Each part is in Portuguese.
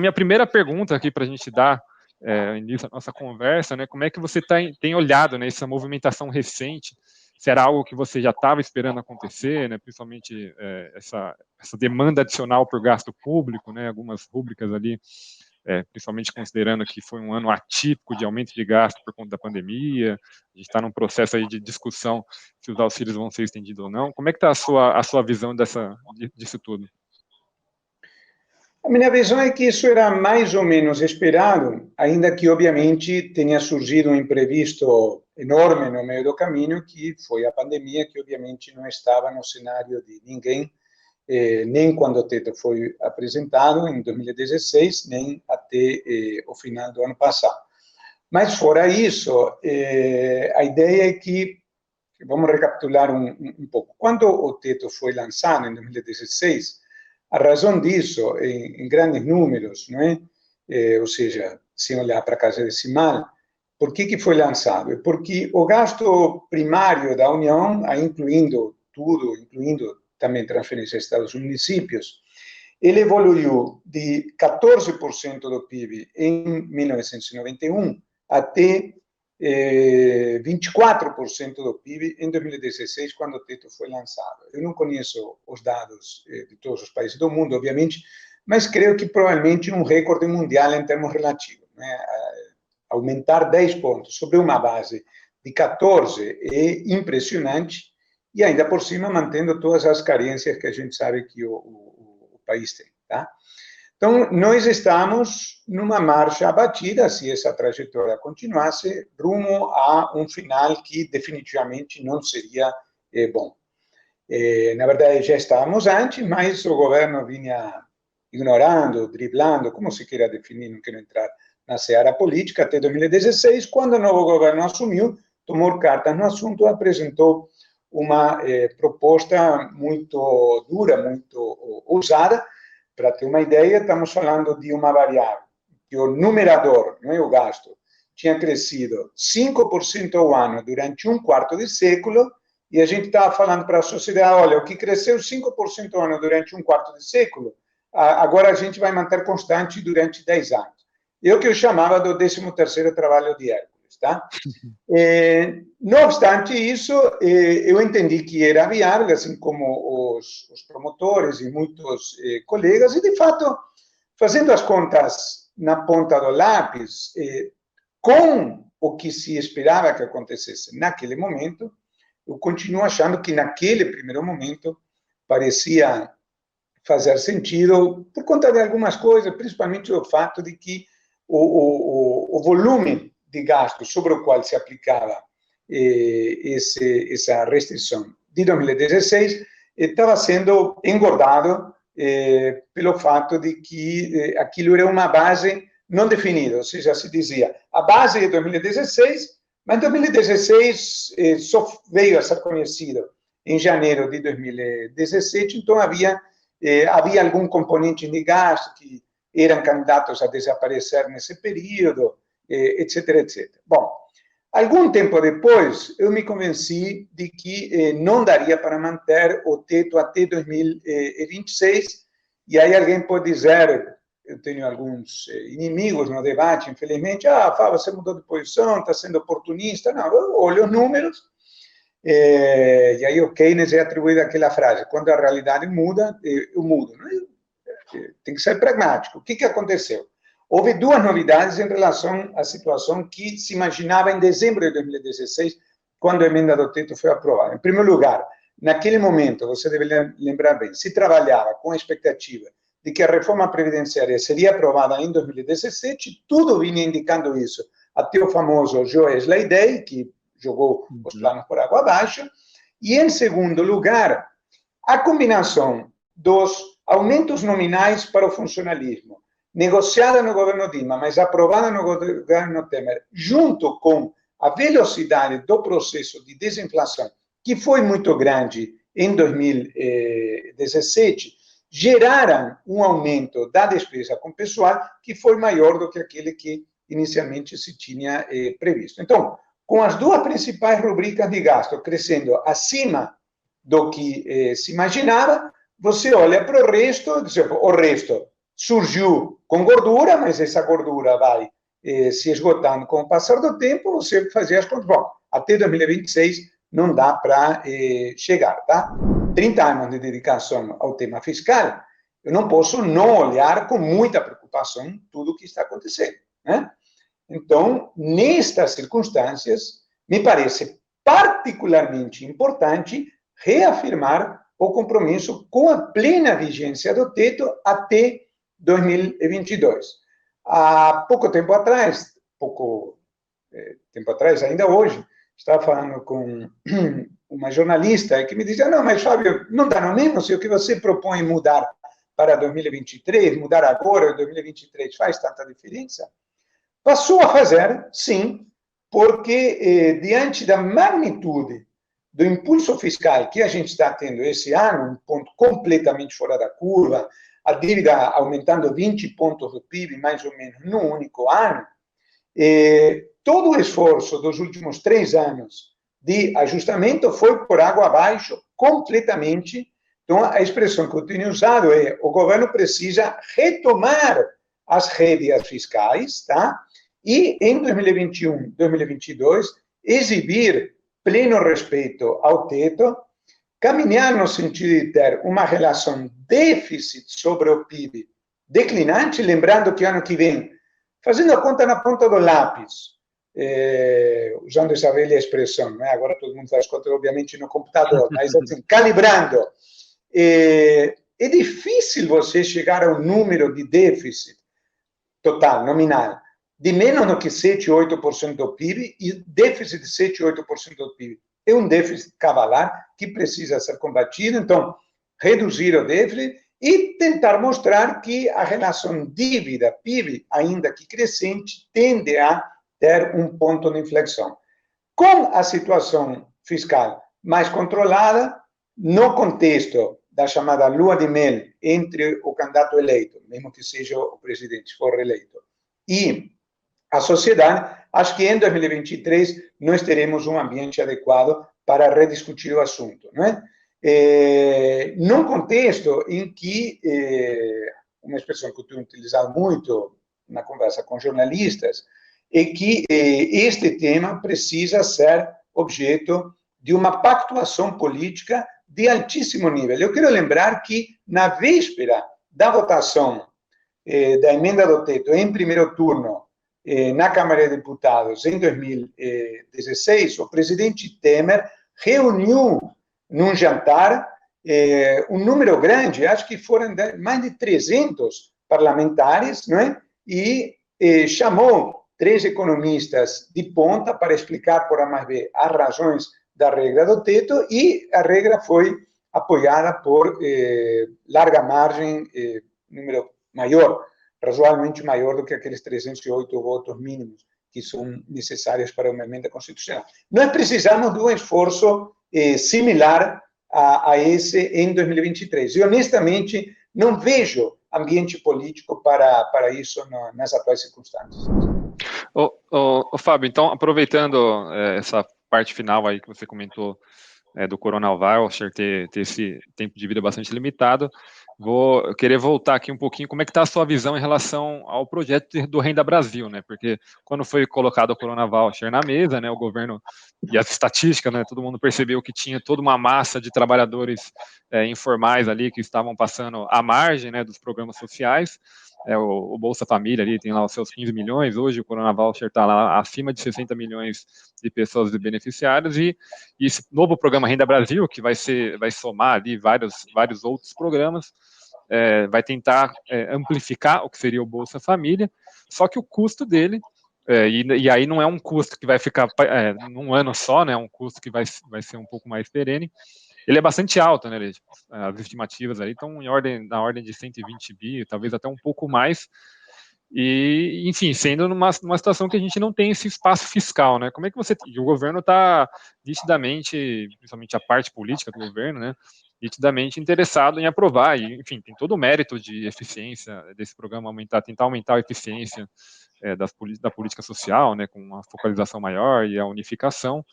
minha primeira pergunta aqui para a gente dar início à nossa conversa, né? Como é que você tem olhado, né, essa movimentação recente? Se era algo que você já estava esperando acontecer, né? Principalmente essa demanda adicional por gasto público, né? Algumas rúbricas ali, principalmente considerando que foi um ano atípico de aumento de gasto por conta da pandemia. A gente está num processo aí de discussão se os auxílios vão ser estendidos ou não. Como é que está a sua visão disso tudo? A minha visão é que isso era mais ou menos esperado, ainda que, obviamente, tenha surgido um imprevisto enorme no meio do caminho, que foi a pandemia, que, obviamente, não estava no cenário de ninguém, nem quando o teto foi apresentado, em 2016, nem até o final do ano passado. Mas, fora isso, a ideia é que, vamos recapitular um pouco, quando o teto foi lançado, em 2016, a razão disso, em grandes números, não é? Ou seja, sem olhar para a casa decimal, por que foi lançado? É porque o gasto primário da União, incluindo tudo, incluindo também transferências a estados e municípios, ele evoluiu de 14% do PIB em 1991 até 24% do PIB em 2016, quando o teto foi lançado. Eu não conheço os dados de todos os países do mundo, obviamente, mas creio que provavelmente um recorde mundial em termos relativos. Né? Aumentar 10 pontos sobre uma base de 14 é impressionante, e ainda por cima mantendo todas as carências que a gente sabe que o país tem. Tá? Então, nós estamos numa marcha abatida, se essa trajetória continuasse, rumo a um final que definitivamente não seria bom. Na verdade, já estávamos antes, mas o governo vinha ignorando, driblando, como se queira definir, não quero entrar na seara política, até 2016, quando o novo governo assumiu, tomou cartas no assunto, apresentou uma proposta muito dura, muito ousada. Para ter uma ideia, estamos falando de uma variável, que o numerador, não é o gasto, tinha crescido 5% ao ano durante um quarto de século, e a gente estava falando para a sociedade, olha, o que cresceu 5% ao ano durante um quarto de século, agora a gente vai manter constante durante 10 anos. É o que eu chamava do 13º trabalho de Hércules, tá? Não obstante isso, eu entendi que era viável, assim como os promotores e muitos colegas, e de fato, fazendo as contas na ponta do lápis, com o que se esperava que acontecesse naquele momento, eu continuo achando que naquele primeiro momento parecia fazer sentido por conta de algumas coisas, principalmente o fato de que o volume de gasto sobre o qual se aplicava essa restrição de 2016 estava sendo engordado pelo fato de que aquilo era uma base não definida, ou seja, se dizia a base de 2016, mas 2016 só veio a ser conhecido em janeiro de 2017, então havia algum componente de gasto que eram candidatos a desaparecer nesse período, etc, etc. Bom, algum tempo depois, eu me convenci de que não daria para manter o teto até 2026, e aí alguém pode dizer, eu tenho alguns inimigos no debate, infelizmente, Fábio, você mudou de posição, está sendo oportunista. Não, eu olho os números, e aí o Keynes é atribuído àquela frase, quando a realidade muda, eu mudo. Tem que ser pragmático. O que aconteceu? Houve duas novidades em relação à situação que se imaginava em dezembro de 2016, quando a emenda do teto foi aprovada. Em primeiro lugar, naquele momento, você deve lembrar bem, se trabalhava com a expectativa de que a reforma previdenciária seria aprovada em 2017, tudo vinha indicando isso, até o famoso Joesley Day, que jogou os planos por água abaixo, e, em segundo lugar, a combinação dos aumentos nominais para o funcionalismo, negociada no governo Dilma, mas aprovada no governo Temer, junto com a velocidade do processo de desinflação, que foi muito grande em 2017, geraram um aumento da despesa com pessoal que foi maior do que aquele que inicialmente se tinha previsto. Então, com as duas principais rubricas de gasto crescendo acima do que se imaginava, você olha para o resto surgiu com gordura, mas essa gordura vai se esgotando com o passar do tempo, você fazia as contas. Bom, até 2026 não dá para chegar, tá? 30 anos de dedicação ao tema fiscal, eu não posso não olhar com muita preocupação tudo o que está acontecendo, né? Então, nestas circunstâncias, me parece particularmente importante reafirmar o compromisso com a plena vigência do teto até 2022. Há pouco tempo atrás, ainda hoje, estava falando com uma jornalista que me dizia, não, mas Fábio, não dá no mesmo se o que você propõe mudar para 2023, mudar agora, 2023, faz tanta diferença? Passou a fazer, sim, porque diante da magnitude do impulso fiscal que a gente está tendo esse ano, um ponto completamente fora da curva, a dívida aumentando 20 pontos do PIB, mais ou menos, num único ano, todo o esforço dos últimos 3 anos de ajustamento foi por água abaixo completamente. Então, a expressão que eu tenho usado é: o governo precisa retomar as rédeas fiscais, tá? E em 2021, 2022, exibir pleno respeito ao teto, caminhar no sentido de ter uma relação déficit sobre o PIB declinante, lembrando que ano que vem, fazendo a conta na ponta do lápis, usando essa velha expressão, né? Agora todo mundo faz conta, obviamente, no computador, mas assim, calibrando, é difícil você chegar a um número de déficit total, nominal, de menos do que 7, 8% do PIB, e déficit de 7, 8% do PIB é um déficit cavalar que precisa ser combatido. Então, reduzir o déficit e tentar mostrar que a relação dívida-PIB, ainda que crescente, tende a ter um ponto de inflexão. Com a situação fiscal mais controlada, no contexto da chamada lua de mel entre o candidato eleito, mesmo que seja o presidente, se for reeleito, e a sociedade, acho que em 2023 nós teremos um ambiente adequado para rediscutir o assunto, né? Num contexto em que, uma expressão que eu tenho utilizado muito na conversa com jornalistas, é que este tema precisa ser objeto de uma pactuação política de altíssimo nível. Eu quero lembrar que, na véspera da votação da emenda do teto em primeiro turno na Câmara de Deputados em 2016, o presidente Temer reuniu num jantar um número grande, acho que foram mais de 300 parlamentares, não é? E chamou 3 economistas de ponta para explicar por A mais B as razões da regra do teto, e a regra foi apoiada por larga margem, número maior, razoavelmente maior do que aqueles 308 votos mínimos que são necessários para uma emenda constitucional. Nós precisamos de um esforço similar a esse em 2023. E, honestamente, não vejo ambiente político para isso nas atuais circunstâncias. Fábio, então, aproveitando essa parte final aí que você comentou do coronavírus, ter esse tempo de vida bastante limitado, vou querer voltar aqui um pouquinho, como é que está a sua visão em relação ao projeto do Renda Brasil, né? Porque quando foi colocado o Corona Voucher na mesa, né, o governo e as estatísticas, né, todo mundo percebeu que tinha toda uma massa de trabalhadores informais ali que estavam passando à margem, né, dos programas sociais. O Bolsa Família ali tem lá os seus 15 milhões, hoje o Corona Voucher está lá acima de 60 milhões de pessoas de beneficiários, e esse novo programa Renda Brasil, que vai somar ali vários outros programas, vai tentar amplificar o que seria o Bolsa Família, só que o custo dele, e aí não é um custo que vai ficar num ano só, né, é um custo que vai ser um pouco mais perene. Ele é bastante alto, né? As estimativas ali estão na ordem de 120 bi, talvez até um pouco mais. E, enfim, sendo numa situação que a gente não tem esse espaço fiscal, né? Como é que o governo está nitidamente, principalmente a parte política do governo, né? Nitidamente interessado em aprovar, e, enfim, tem todo o mérito de eficiência desse programa, tentar aumentar a eficiência da política social, né? Com uma focalização maior e a unificação.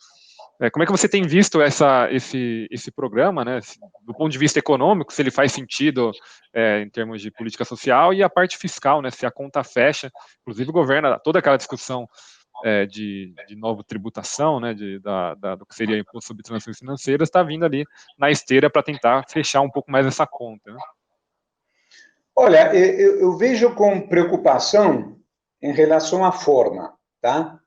Como é que você tem visto esse programa, né, do ponto de vista econômico, se ele faz sentido em termos de política social, e a parte fiscal, né, se a conta fecha, inclusive o governo, toda aquela discussão de nova tributação, né, do que seria imposto sobre transações financeiras, está vindo ali na esteira para tentar fechar um pouco mais essa conta, né? Olha, eu vejo com preocupação em relação à forma, tá?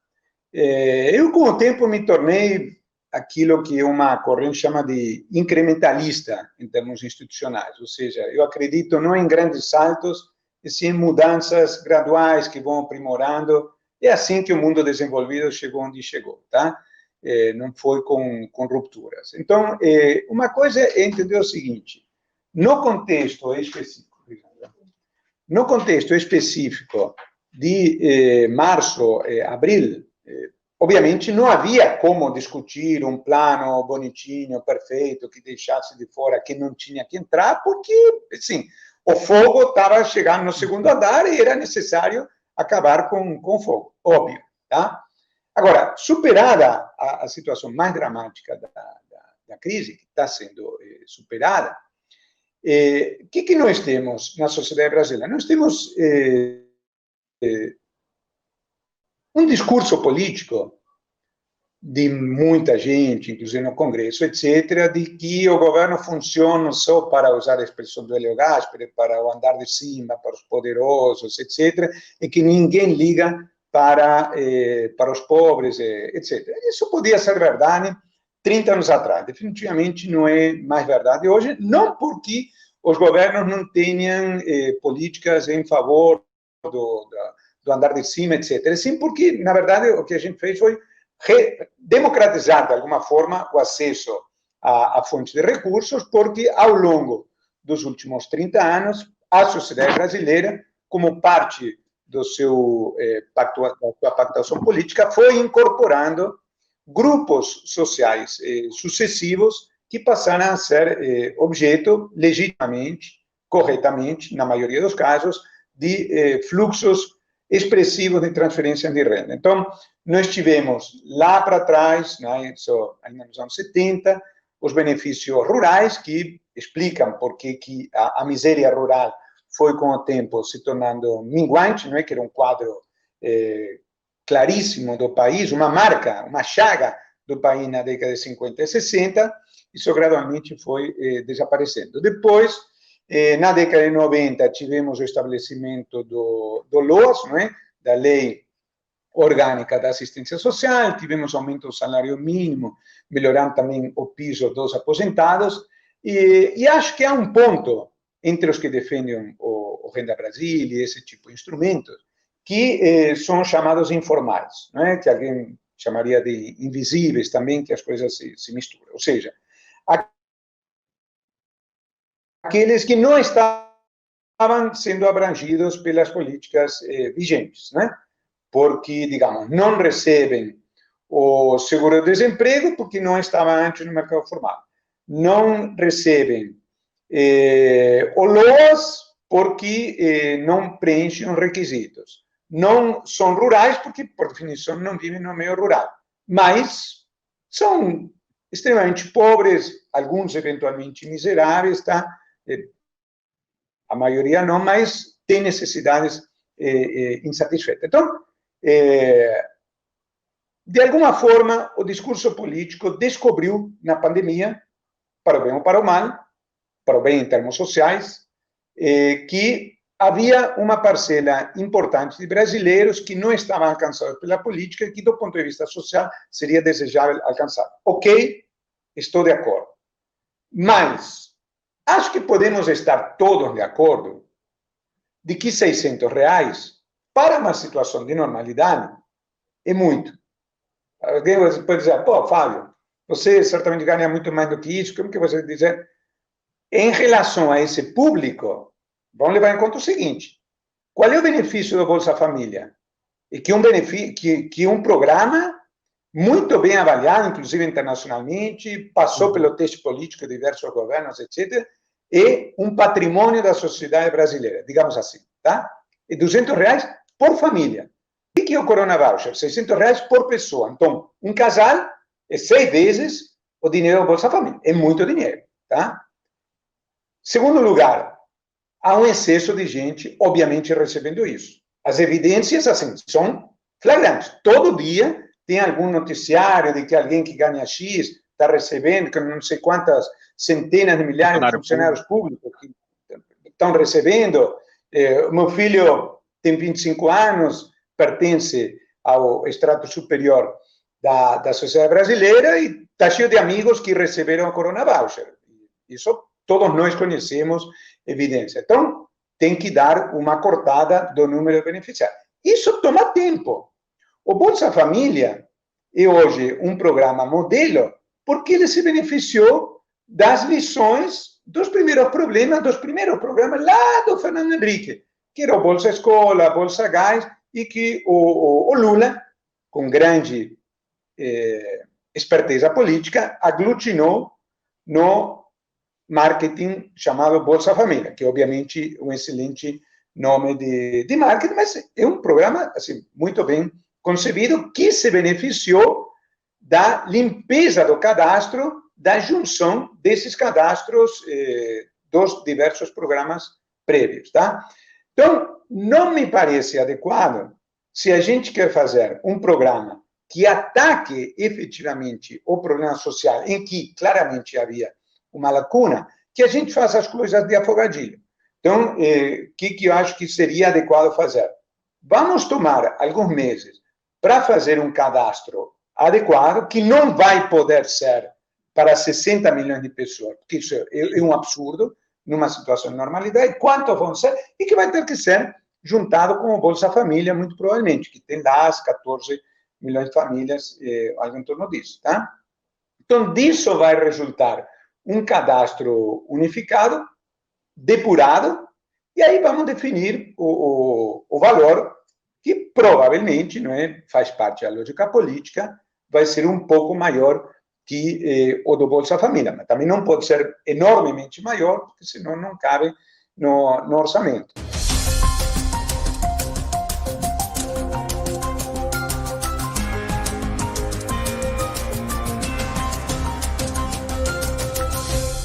Eu, com o tempo, me tornei aquilo que uma corrente chama de incrementalista em termos institucionais, ou seja, eu acredito não em grandes saltos, e sim em mudanças graduais que vão aprimorando. É assim que o mundo desenvolvido chegou onde chegou, tá? Não foi com rupturas. Então, uma coisa é entender o seguinte: no contexto específico de março, abril, obviamente não havia como discutir um plano bonitinho, perfeito, que deixasse de fora quem não tinha que entrar, porque, assim, o fogo estava chegando no segundo andar e era necessário acabar com o fogo, óbvio, tá? Agora, superada a situação mais dramática da crise, que está sendo superada, o que nós temos na sociedade brasileira? Nós temos um discurso político de muita gente, inclusive no Congresso, etc., de que o governo funciona só para usar a expressão do Hélio Gaspari, para o andar de cima, para os poderosos, etc., e que ninguém liga para os pobres, etc. Isso podia ser verdade 30 anos atrás. Definitivamente não é mais verdade hoje, não porque os governos não tenham políticas em favor do andar de cima, etc. Sim, porque, na verdade, o que a gente fez foi democratizar, de alguma forma, o acesso à fonte de recursos, porque, ao longo dos últimos 30 anos, a sociedade brasileira, como parte da sua pactuação política, foi incorporando grupos sociais sucessivos que passaram a ser objeto, legitimamente, corretamente, na maioria dos casos, de fluxos expressivos de transferência de renda. Então, nós tivemos lá para trás, né, ainda nos anos 70, os benefícios rurais, que explicam por que a miséria rural foi, com o tempo, se tornando minguante, não é? Que era um quadro claríssimo do país, uma marca, uma chaga do país na década de 50 e 60, isso gradualmente foi desaparecendo. Depois, na década de 90, tivemos o estabelecimento do LOAS, não é? Da Lei Orgânica da Assistência Social, tivemos aumento do salário mínimo, melhorando também o piso dos aposentados, e acho que há um ponto entre os que defendem o Renda Brasil e esse tipo de instrumentos, que são chamados informais, não é? Que alguém chamaria de invisíveis também, que as coisas se misturam. Ou seja, aqueles que não estavam sendo abrangidos pelas políticas vigentes, né? Porque, digamos, não recebem o seguro-desemprego porque não estavam antes no mercado formal. Não recebem o LOAS porque não preenchem os requisitos. Não são rurais porque, por definição, não vivem no meio rural. Mas são extremamente pobres, alguns eventualmente miseráveis, tá? A maioria não, mas tem necessidades insatisfeitas. Então, de alguma forma, o discurso político descobriu na pandemia, para o bem ou para o mal, para o bem em termos sociais, que havia uma parcela importante de brasileiros que não estavam alcançados pela política e que, do ponto de vista social, seria desejável alcançar. Ok, estou de acordo. Mas acho que podemos estar todos de acordo de que R$600 para uma situação de normalidade é muito. Alguém pode dizer, pô, Fábio, você certamente ganha muito mais do que isso, como que você dizer? Em relação a esse público, vamos levar em conta o seguinte: qual é o benefício do Bolsa Família? E que um programa muito bem avaliado, inclusive internacionalmente, passou pelo teste político de diversos governos, etc., é um patrimônio da sociedade brasileira, digamos assim, tá? E R$200 por família. O que é o Corona Voucher? R$600 por pessoa. Então, um casal é 6 vezes o dinheiro do Bolsa Família. É muito dinheiro, tá? Segundo lugar, há um excesso de gente, obviamente, recebendo isso. As evidências, assim, são flagrantes. Todo dia tem algum noticiário de que alguém que ganha X está recebendo, que não sei quantas centenas de milhares de funcionários públicos que estão recebendo. Meu filho tem 25 anos, pertence ao extrato superior da sociedade brasileira e está cheio de amigos que receberam o Corona Voucher. Isso todos nós conhecemos, evidência. Então, tem que dar uma cortada do número de beneficiários. Isso toma tempo. O Bolsa Família é hoje um programa modelo porque ele se beneficiou das lições dos primeiros programas lá do Fernando Henrique, que era o Bolsa Escola, Bolsa Gás, e que o Lula, com grande esperteza política, aglutinou no marketing chamado Bolsa Família, que obviamente é um excelente nome de marketing, mas é um programa assim, muito bem concebido que se beneficiou da limpeza do cadastro, da junção desses cadastros dos diversos programas prévios, tá? Então, não me parece adequado, se a gente quer fazer um programa que ataque efetivamente o problema social, em que claramente havia uma lacuna, que a gente faça as coisas de afogadilho. Então, o que eu acho que seria adequado fazer? Vamos tomar alguns meses para fazer um cadastro adequado, que não vai poder ser para 60 milhões de pessoas, porque isso é um absurdo, numa situação de normalidade, quantos vão ser, e que vai ter que ser juntado com o Bolsa Família, muito provavelmente, que tem lá as 14 milhões de famílias, algo em torno disso, tá? Então, disso vai resultar um cadastro unificado, depurado, e aí vamos definir o valor, que provavelmente, não é, faz parte da lógica política, vai ser um pouco maior que o do Bolsa Família, mas também não pode ser enormemente maior, porque senão não cabe no orçamento.